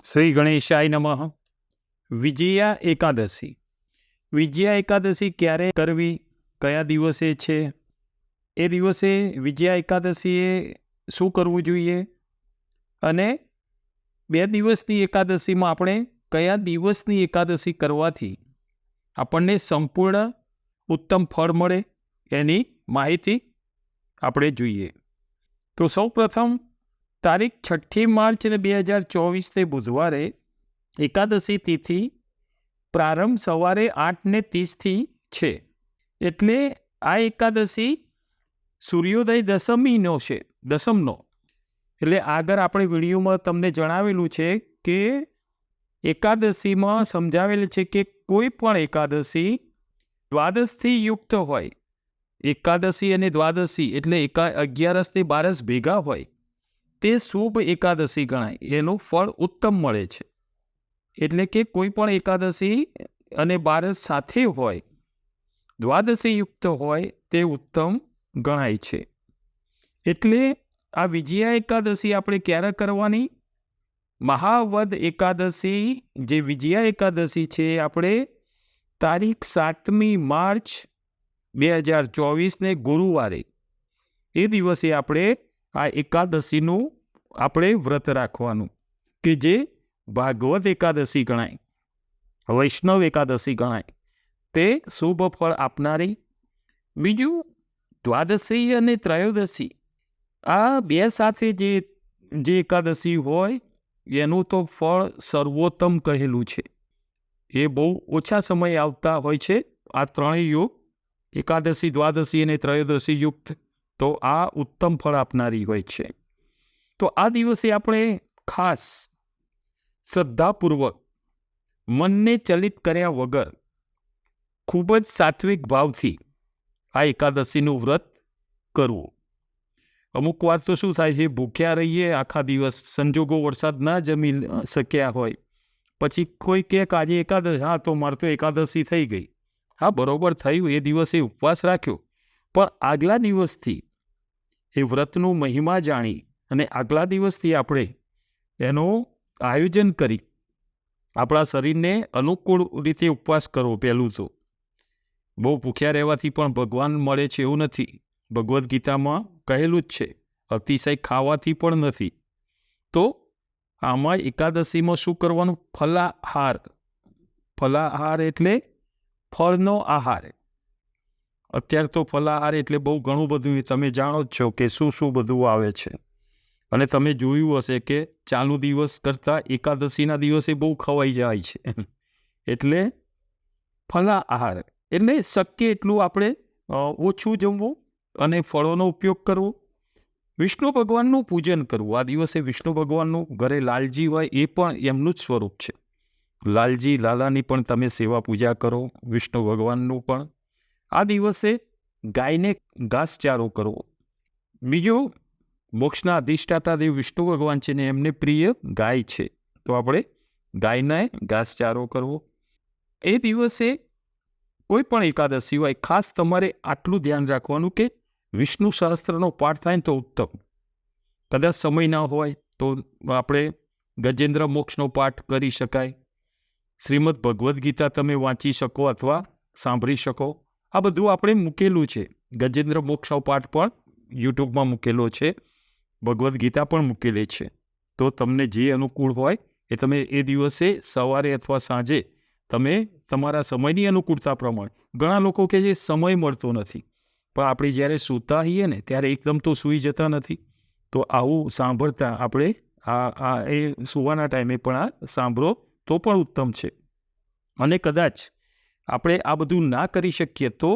શ્રી ગણેશાય નમઃ. વિજયા એકાદશી. વિજયા એકાદશી ક્યારે કરવી, કયા દિવસે છે, એ દિવસે વિજયા એકાદશીએ શું કરવું જોઈએ, અને 2 દિવસની એકાદશીમાં આપણે કયા દિવસની એકાદશી કરવાથી આપણને સંપૂર્ણ ઉત્તમ ફળ મળે એની માહિતી આપણે જોઈએ. તો સૌ પ્રથમ તારીખ 6 માર્ચ 2024 બુધવારે એકાદશી તિથિ પ્રારંભ સવારે 8:30 છે. એટલે આ એકાદશી સૂર્યોદય દશમીનો છે, દશમનો. એટલે આગળ આપણે વિડીયોમાં તમને જણાવેલું છે કે એકાદશીમાં સમજાવેલ છે કે કોઈ પણ એકાદશી દ્વાદશથી યુક્ત હોય. એકાદશી અને દ્વાદશી એટલે 11 ને 12 ભેગા હોય તે શુભ એકાદશી ગણાય, એનું ફળ ઉત્તમ મળે છે. એટલે કે કોઈ પણ એકાદશી અને 12 સાથે હોય, દ્વાદશી યુક્ત હોય તે ઉત્તમ ગણાય છે. એટલે આ વિજયા એકાદશી આપણે ક્યારે કરવાની? મહાવદ એકાદશી જે વિજયા એકાદશી છે આપણે તારીખ 7મી માર્ચ 2024 ગુરુવારે એ દિવસે આપણે આ એકાદશીનું આપણે વ્રત રાખવાનું, કે જે ભાગવત એકાદશી ગણાય, વૈષ્ણવ એકાદશી ગણાય, તે શુભ ફળ આપનારી. બીજું, દ્વાદશી અને ત્રયોદશી આ બે સાથે જે એકાદશી હોય એનું તો ફળ સર્વોત્તમ કહેલું છે. એ બહુ ઓછા સમય આવતા હોય છે આ ત્રણેય યુગ, એકાદશી, દ્વાદશી અને ત્રયોદશી યુક્ત. તો આ ઉત્તમ ફળ આપનારી હોય છે. તો આ દિવસે આપણે ખાસ શ્રદ્ધાપૂર્વક, મનને ચલિત કર્યા વગર, ખૂબ જ સાત્વિક ભાવથી આ એકાદશીનું વ્રત કરવું. અમુક વાર તો શું થાય છે, ભૂખ્યા રહીએ આખા દિવસ, સંજોગો વરસાદ ના જમી શક્યા હોય, પછી કોઈ કહે કે આજે એકાદશી, હા તો મારે તો એકાદશી થઈ ગઈ. હા, બરોબર થયું, એ દિવસે ઉપવાસ રાખ્યો, પણ આગલા દિવસથી એ વ્રતનું મહિમા જાણી અને આગલા દિવસથી આપણે એનું આયોજન કરી આપણા શરીરને અનુકૂળ રીતે ઉપવાસ કરવો. પહેલું તો બહુ ભૂખ્યા રહેવાથી પણ ભગવાન મળે છે એવું નથી. ભગવદ્ ગીતામાં કહેલું જ છે, અતિશય ખાવાથી પણ નથી. તો આમાં એકાદશીમાં શું કરવાનું? ફલાહાર. ફલાહાર એટલે ફળનો આહાર. અત્યારે તો ફલાહાર એટલે બહુ ઘણું બધું તમે જાણો જ છો કે શું શું બધું આવે છે. અને તમે જોયું હશે કે ચાલુ દિવસ કરતાં એકાદશીના દિવસે બહુ ખવાઈ જાય છે. એટલે ફલાહાર એટલે શક્ય એટલું આપણે ઓછું જમવું અને ફળોનો ઉપયોગ કરવો. વિષ્ણુ ભગવાનનું પૂજન કરવું. આ દિવસે વિષ્ણુ ભગવાનનું, ઘરે લાલજી હોય એ પણ એમનું જ સ્વરૂપ છે. લાલજી, લાલાની પણ તમે સેવા પૂજા કરો, વિષ્ણુ ભગવાનનું પણ. આ દિવસે ગાયને ઘાસચારો કરવો. બીજું, મોક્ષના અધિષ્ઠાતા દેવ વિષ્ણુ ભગવાન છે ને એમને પ્રિય ગાય છે, તો આપણે ગાયને ઘાસચારો કરવો. એ દિવસે કોઈ પણ એકાદશી હોય, ખાસ તમારે આટલું ધ્યાન રાખવાનું કે વિષ્ણુ સહસ્ત્રનો પાઠ થાય ને તો ઉત્તમ. કદાચ સમય ના હોય તો આપણે ગજેન્દ્ર મોક્ષનો પાઠ કરી શકાય. શ્રીમદ ભગવદ્ ગીતા તમે વાંચી શકો અથવા સાંભળી શકો. આ બધું આપણે મૂકેલું છે. ગજેન્દ્ર મોક્ષનો પાઠ પણ યુટ્યુબમાં મૂકેલો છે, ભગવદ્ ગીતા પણ મૂકેલી છે. તો તમને જે અનુકૂળ હોય એ તમે એ દિવસે સવારે અથવા સાંજે તમે તમારા સમયની અનુકૂળતા પ્રમાણે. ઘણા લોકો કે જે સમય મળતો નથી, પણ આપણે જ્યારે સૂતા હોઈએ ને ત્યારે એકદમ તો સૂઈ જતા નથી. તો આવું સાંભળતા આપણે એ સૂવાના ટાઈમે પણ આ સાંભળો તો પણ ઉત્તમ છે. અને કદાચ આપણે આ બધું ના કરી શકીએ તો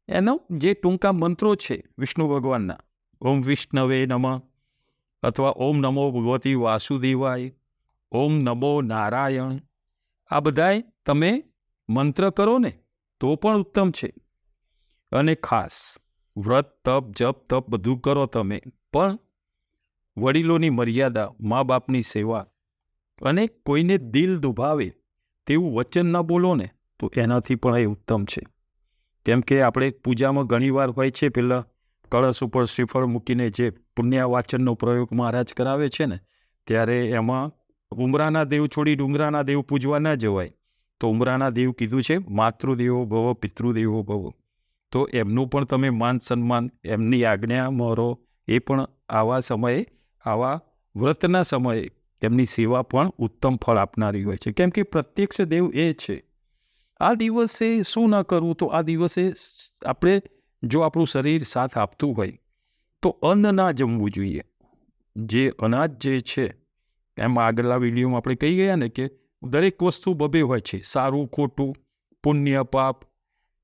એનો જે ટૂંકા મંત્રો છે વિષ્ણુ ભગવાનના, ઓમ વિષ્ણવે નમઃ, અથવા ઓમ નમો ભગવતી વાસુદેવાય, ઓમ નમો નારાયણ, આ બધાય તમે મંત્ર કરો ને તો પણ ઉત્તમ છે. અને ખાસ વ્રત, તપ, જપ, તપ બધું કરો તમે, પણ વડીલોની મર્યાદા, મા બાપની સેવા અને કોઈને દિલ દુભાવે તેવું વચન ન બોલો ને તો એનાથી પણ એ ઉત્તમ છે. કેમ કે આપણે પૂજામાં ઘણીવાર હોય છે, પેલા કળશ ઉપર શ્રીફળ મૂકીને જે પુણ્યવાચનનો પ્રયોગ મહારાજ કરાવે છે ને, ત્યારે એમાં ઉમરાના દેવ છોડી ડુંગરાના દેવ પૂજવા ન જવાય. તો ઉમરાના દેવ કીધું છે માતૃદેવો ભવ પિતૃદેવો ભવ. તો એમનું પણ તમે માન સન્માન, એમની આજ્ઞા મરો, એ પણ આવા સમયે, આવા વ્રતના સમયે એમની સેવા પણ ઉત્તમ ફળ આપનારી હોય છે. કેમ કે પ્રત્યક્ષ દેવ એ છે. આ દિવસે શું ન કરવું? તો આ દિવસે આપણે જો આપણું શરીર સાથ આપતું હોય તો અન્ન ના જમવું જોઈએ. જે અનાજ જે છે, એમ આગળના વિડીયોમાં આપણે કહી ગયા ને કે દરેક વસ્તુ બબે હોય છે, સારું ખોટું, પુણ્ય પાપ.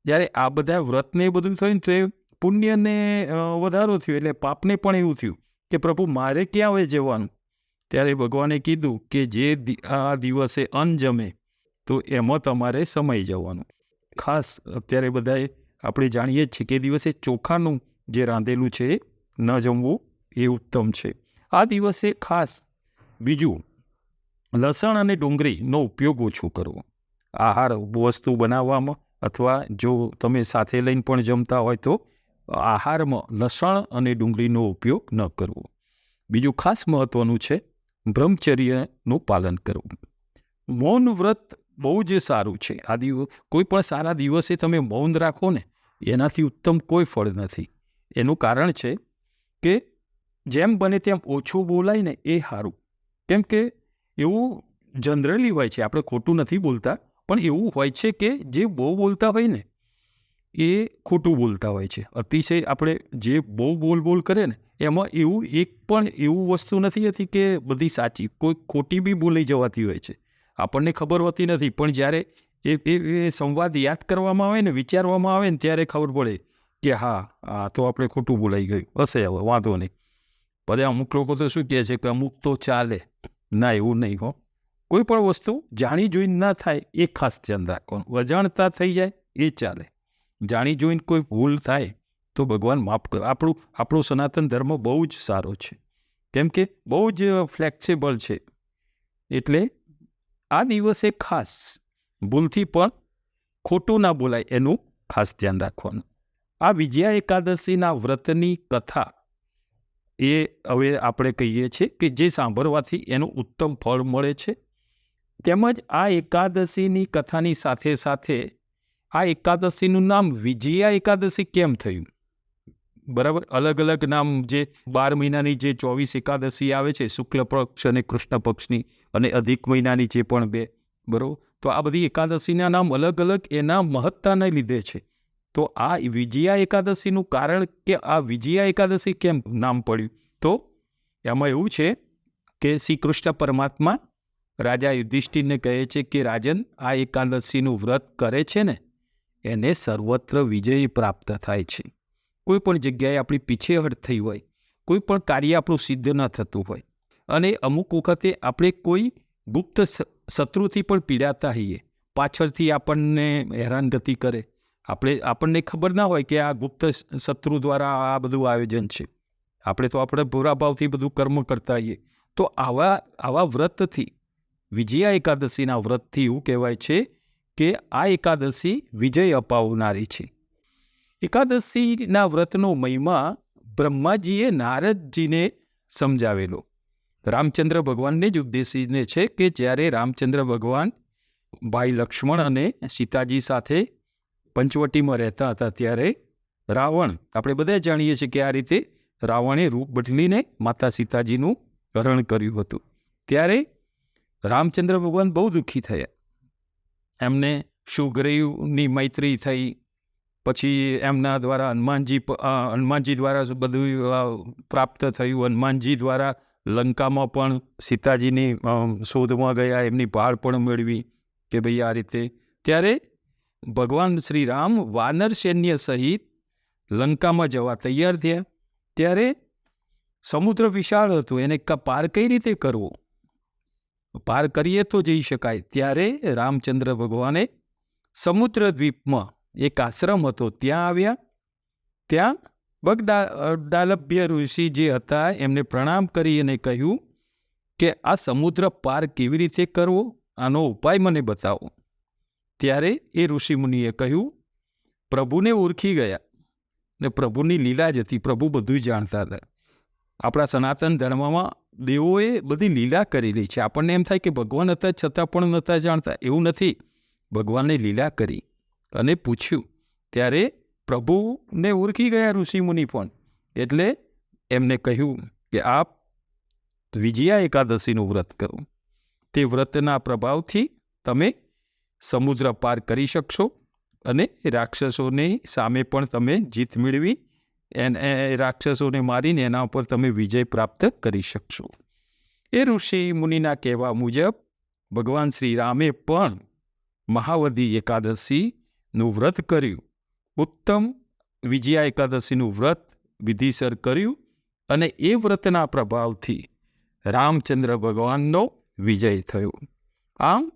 જ્યારે આ બધા વ્રતને બધું થયું ને તો એ પુણ્યને વધારો થયો, એટલે પાપને પણ એવું થયું કે પ્રભુ મારે ક્યાં હવે જવાનું? ત્યારે ભગવાને કીધું કે જે આ દિવસે અન્ન જમે તો એમાં તમારે સમય જવાનું. ખાસ અત્યારે બધાએ આપણે જાણીએ જ છીએ કે દિવસે ચોખાનું જે રાંધેલું છે ન જમવું એ ઉત્તમ છે. આ દિવસે ખાસ બીજું, લસણ અને ડુંગળીનો ઉપયોગ ઓછો કરવો આહાર વસ્તુ બનાવવામાં, અથવા જો તમે સાથે લઈને પણ જમતા હોય તો આહારમાં લસણ અને ડુંગળીનો ઉપયોગ ન કરવો. બીજું ખાસ મહત્વનું છે બ્રહ્મચર્યનું પાલન કરવું. મૌન વ્રત બહુ જ સારું છે. આ કોઈ પણ સારા દિવસે તમે મૌન રાખો ને, એનાથી ઉત્તમ કોઈ ફળ નથી. એનું કારણ છે કે જેમ બને તેમ ઓછું બોલાય ને એ સારું. કેમ કે એવું જનરલી હોય છે, આપણે ખોટું નથી બોલતા, પણ એવું હોય છે કે જે બહુ બોલતા હોય ને એ ખોટું બોલતા હોય છે. અતિશય આપણે જે બહુ બોલ કરે ને એમાં એવું એક પણ એવું વસ્તુ નથી હતી કે બધી સાચી, કોઈ ખોટી બી બોલાઈ જવાતી હોય છે. આપણને ખબર હોતી નથી, પણ જ્યારે એ સંવાદ યાદ કરવામાં આવે ને, વિચારવામાં આવે ને, ત્યારે ખબર પડે કે હા, આ તો આપણે ખોટું બોલાઈ ગયું હશે, હવે વાંધો નહીં. બધા અમુક લોકો તો શું કહે છે કે અમુક તો ચાલે. ના, એવું નહીં હો. કોઈ પણ વસ્તુ જાણી જોઈને ના થાય એ ખાસ ધ્યાન રાખવાનું. અજાણતા થઈ જાય એ ચાલે. જાણી જોઈને કોઈ ભૂલ થાય તો ભગવાન માફ કરે. આપણો સનાતન ધર્મ બહુ જ સારો છે, કેમ કે બહુ જ ફ્લેક્સિબલ છે. એટલે આ દિવસે ખાસ ભૂલથી પણ ખોટું ના બોલાય એનું ખાસ ધ્યાન રાખવાનું. આ વિજયા એકાદશીના વ્રતની કથા એ હવે આપણે કહીએ છીએ કે જે સાંભળવાથી એનું ઉત્તમ ફળ મળે છે. તેમજ આ એકાદશીની કથાની સાથે સાથે આ એકાદશીનું નામ વિજયા એકાદશી કેમ થયું? બરાબર, અલગ અલગ નામ, જે 12 મહિનાની જે 24 એકાદશી આવે છે, શુક્લ પક્ષ અને કૃષ્ણ પક્ષની, અને અધિક મહિનાની જે પણ 2, બરાબર, તો આ બધી એકાદશીના નામ અલગ અલગ એના મહત્તાને લીધે છે. તો આ વિજયા એકાદશીનું કારણ કે આ વિજયા એકાદશી કેમ નામ પડ્યું? તો એમાં એવું છે કે શ્રી કૃષ્ણ પરમાત્મા રાજા યુધિષ્ઠિરને કહે છે કે રાજન, આ એકાદશીનું વ્રત કરે છે ને એને સર્વત્ર વિજય પ્રાપ્ત થાય છે. કોઈ પણ જગ્યાએ આપણી પીછેહટ થઈ હોય, કોઈ પણ કાર્ય આપણું સિદ્ધ ન થતું હોય, અને અમુક વખતે આપણે કોઈ ગુપ્ત શત્રુથી પણ પીડાતા હોઈએ, પાછળથી આપણને હેરાનગતિ કરે, આપણને ખબર ના હોય કે આ ગુપ્ત શત્રુ દ્વારા આ બધું આયોજન છે. આપણે તો આપણે ભૂરા ભાવથી બધું કર્મ કરતા હોઈએ. તો આવા વ્રતથી, વિજયા એકાદશીના વ્રતથી એવું કહેવાય છે કે આ એકાદશી વિજય અપાવનારી છે. એકાદશીના વ્રતનો મહિમા બ્રહ્માજીએ નારદજીને સમજાવેલો. રામચંદ્ર ભગવાનને જ ઉદ્દેશીને છે કે જ્યારે રામચંદ્ર ભગવાન ભાઈ લક્ષ્મણ અને સીતાજી સાથે પંચવટીમાં રહેતા હતા, ત્યારે રાવણ, આપણે બધા જાણીએ છીએ કે આ રીતે રાવણે રૂપ બદલીને માતા સીતાજીનું હરણ કર્યું હતું. ત્યારે રામચંદ્ર ભગવાન બહુ દુઃખી થયા. એમને સુગ્રીવની મૈત્રી થઈ, પછી એમના દ્વારા હનુમાનજી દ્વારા બધું પ્રાપ્ત થયું. હનુમાનજી દ્વારા લંકામાં પણ સીતાજીની શોધમાં ગયા, એમની ભાળ પણ મેળવી કે ભાઈ આ રીતે. ત્યારે ભગવાન શ્રી રામ વાનર સૈન્ય સહિત લંકામાં જવા તૈયાર થયા. ત્યારે સમુદ્ર વિશાળ હતું, એને પાર કઈ રીતે કરવો? પાર કરીએ તો જઈ શકાય. ત્યારે રામચંદ્ર ભગવાને સમુદ્ર દ્વીપમાં એક આશ્રમ હતો, ત્યાં આવ્યા. ત્યાં બગડાલભ્ય ઋષિ જે હતા એમને પ્રણામ કરી અને કહ્યું કે આ સમુદ્ર પાર કેવી રીતે કરવો, આનો ઉપાય મને બતાવો. ત્યારે એ ઋષિમુનિએ કહ્યું, પ્રભુને ઓળખી ગયા, ને પ્રભુની લીલા જ હતી, પ્રભુ બધું જાણતા હતા. આપણા સનાતન ધર્મમાં દેવોએ બધી લીલા કરેલી છે. આપણને એમ થાય કે ભગવાન હતા છતાં પણ નહોતા જાણતા. એવું નથી. ભગવાને લીલા કરી અને પૂછ્યું ત્યારે પ્રભુને ઓળખી ગયા ઋષિમુનિ પણ. એટલે એમને કહ્યું કે આપ વિજયા એકાદશીનું વ્રત કરો. તે વ્રતના પ્રભાવથી તમે સમુદ્ર પાર કરી શકશો અને રાક્ષસોની સામે પણ તમે જીત મેળવી રાક્ષસોને મારીને એના ઉપર તમે વિજય પ્રાપ્ત કરી શકશો. એ ઋષિ મુનિના કહેવા મુજબ ભગવાન શ્રી રામે પણ મહાવદી એકાદશીનું વ્રત કર્યું. ઉત્તમ વિજયા એકાદશીનું વ્રત વિધિસર કર્યું અને એ વ્રતના પ્રભાવથી રામચંદ્ર ભગવાનનો વિજય થયો. આમ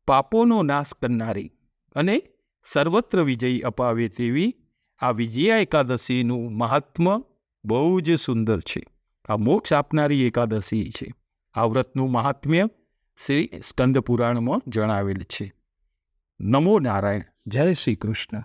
પાપોનો નાશ કરનારી અને સર્વત્ર વિજય અપાવે તેવી આ વિજયા એકાદશીનું મહાત્મ્ય બહુ જ સુંદર છે. આ મોક્ષ આપનારી એકાદશી છે. આ વ્રતનું મહાત્મ્ય શ્રી સ્કંદ પુરાણમાં જણાવેલ છે. નમો નારાયણ. જય શ્રી કૃષ્ણ.